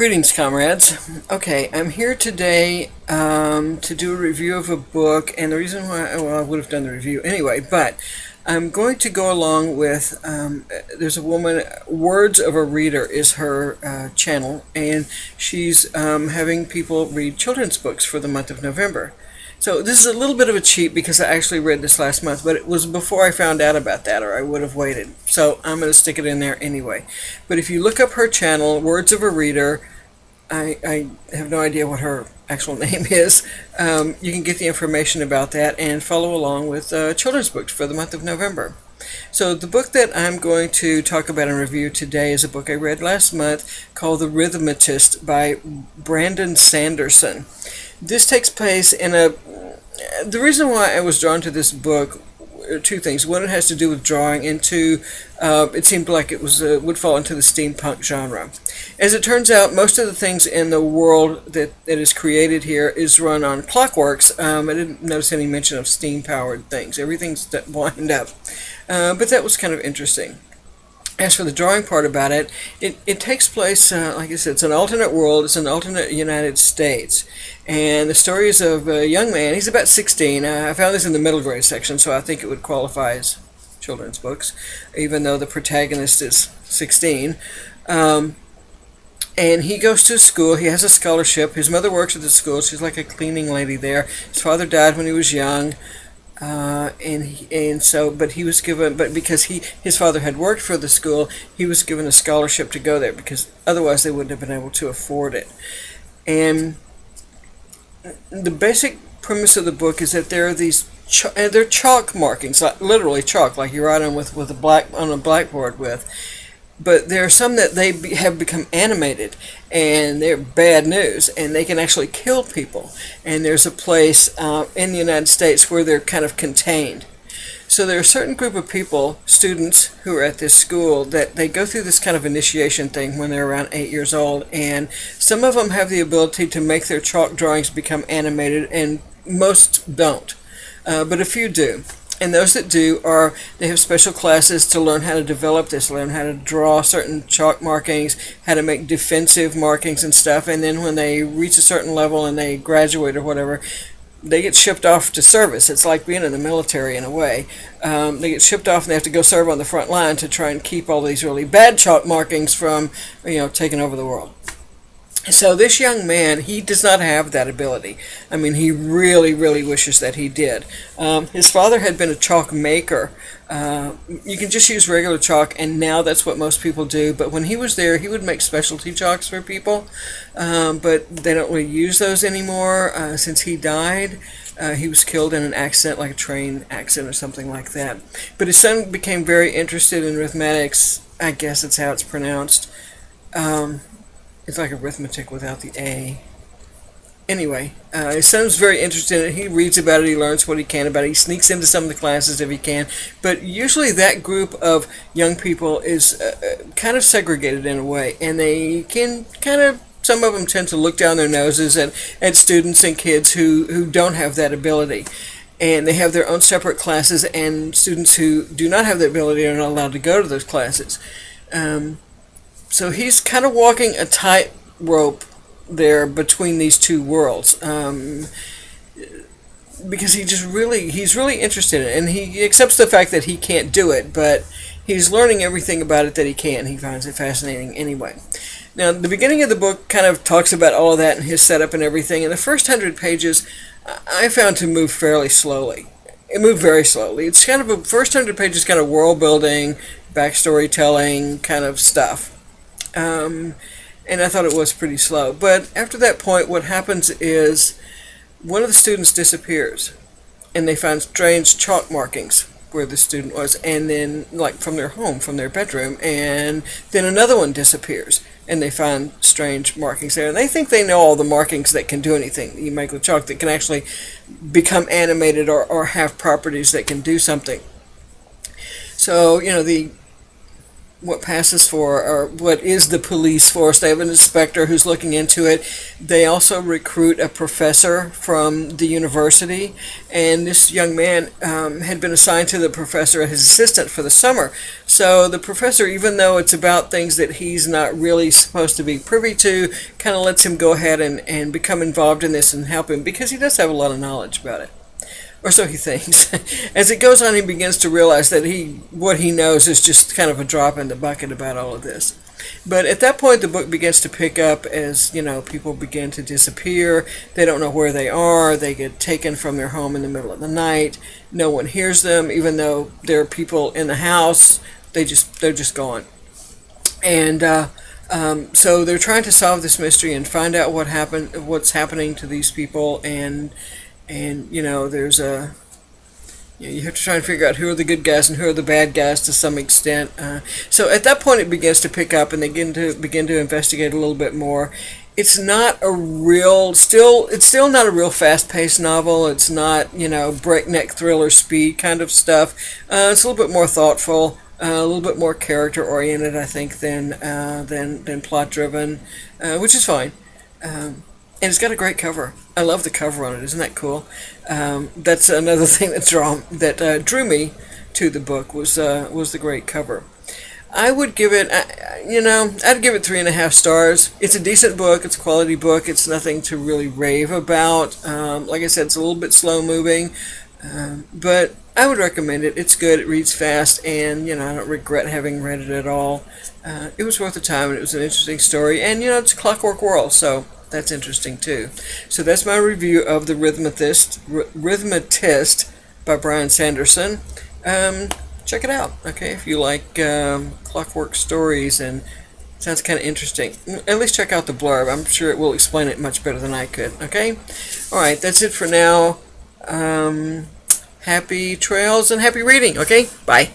Greetings, comrades. Okay, I'm here today to do a review of a book, and the reason why, well, I would have done the review anyway, but I'm going to go along with, there's a woman, Words of a Reader is her channel, and she's having people read children's books for the month of November. So this is a little bit of a cheat because I actually read this last month, but it was before I found out about that, or I would have waited. So I'm going to stick it in there anyway. But if you look up her channel, Words of a Reader, I have no idea what her actual name is. You can get the information about that and follow along with children's books for the month of November. So the book that I'm going to talk about and review today is a book I read last month called The Rithmatist by Brandon Sanderson. This takes place in the reason why I was drawn to this book are two things. One, it has to do with drawing, and two, it seemed like it was would fall into the steampunk genre. As it turns out, most of the things in the world that is created here is run on clockworks. I didn't notice any mention of steam-powered things. Everything's wind up. But that was kind of interesting. As for the drawing part about it, it takes place, like I said, it's an alternate world, it's an alternate United States. And the story is of a young man, he's about 16. I found this in the middle grade section, so I think it would qualify as children's books, even though the protagonist is 16. And he goes to school, he has a scholarship, his mother works at the school, she's like a cleaning lady there. His father died when he was young. But he was given, but because his father had worked for the school, he was given a scholarship to go there because otherwise they wouldn't have been able to afford it. And the basic premise of the book is that there are these they're chalk markings, like literally chalk, like you write on with on a blackboard with. But there are some that have become animated, and they're bad news, and they can actually kill people. And there's a place in the United States where they're kind of contained. So there are a certain group of people, students who are at this school, that they go through this kind of initiation thing when they're around 8 years old, and some of them have the ability to make their chalk drawings become animated, and most don't. But a few do. And those that do they have special classes to learn how to develop this, learn how to draw certain chalk markings, how to make defensive markings and stuff. And then when they reach a certain level and they graduate or whatever, they get shipped off to service. It's like being in the military in a way. They get shipped off and they have to go serve on the front line to try and keep all these really bad chalk markings from, taking over the world. So this young man, he does not have that ability. I mean, he really, really wishes that he did. His father had been a chalk maker. You can just use regular chalk, and now that's what most people do. But when he was there, he would make specialty chalks for people. But they don't really use those anymore since he died. He was killed in an accident, like a train accident or something like that. But his son became very interested in arithmetics. I guess that's how it's pronounced. It's like arithmetic without the A. Anyway, his son's very interested in it. He reads about it. He learns what he can about it. He sneaks into some of the classes if he can. But usually that group of young people is kind of segregated in a way. And they can kind of, some of them tend to look down their noses at students and kids who don't have that ability. And they have their own separate classes, and students who do not have the ability are not allowed to go to those classes. So he's kind of walking a tightrope there between these two worlds, because he's really interested in it, and he accepts the fact that he can't do it, but he's learning everything about it that he can. He finds it fascinating anyway. Now, the beginning of the book kind of talks about all of that and his setup and everything, and the first 100 pages I found to move fairly slowly. It moved very slowly. It's kind of a first 100 pages kind of world building, backstory telling kind of stuff. And I thought it was pretty slow. But after that point, what happens is one of the students disappears, and they find strange chalk markings where the student was, and then, like, from their home, from their bedroom, and then another one disappears, and they find strange markings there. And they think they know all the markings that can do anything that you make with chalk that can actually become animated or have properties that can do something. So, what passes for, or what is the police force. They have an inspector who's looking into it. They also recruit a professor from the university, and this young man had been assigned to the professor as his assistant for the summer. So the professor, even though it's about things that he's not really supposed to be privy to, kind of lets him go ahead and become involved in this and help him, because he does have a lot of knowledge about it, or so he thinks. As it goes on, he begins to realize that what he knows is just kind of a drop in the bucket about all of this. But at that point, the book begins to pick up as, people begin to disappear. They don't know where they are. They get taken from their home in the middle of the night. No one hears them, even though there are people in the house. They're just gone. And so they're trying to solve this mystery and find out what's happening to these people. And there's you have to try and figure out who are the good guys and who are the bad guys to some extent. So at that point, it begins to pick up, and they begin to investigate a little bit more. It's not a real, it's still not a real fast-paced novel. It's not breakneck thriller speed kind of stuff. It's a little bit more thoughtful, a little bit more character-oriented, I think, than plot-driven, which is fine. And it's got a great cover. I love the cover on it. Isn't that cool? That's another thing that drew me to the book was the great cover. I would give it, I'd give it 3.5 stars. It's a decent book. It's a quality book. It's nothing to really rave about. Like I said, it's a little bit slow moving, but I would recommend it. It's good. It reads fast, and I don't regret having read it at all. It was worth the time, and it was an interesting story. And it's a Clockwork World, so that's interesting too. So that's my review of the Rithmatist by Brian Sanderson. Check it out, okay? If you like clockwork stories and it sounds kind of interesting, at least check out the blurb. I'm sure it will explain it much better than I could. Okay, all right. That's it for now. Happy trails and happy reading. Okay, bye.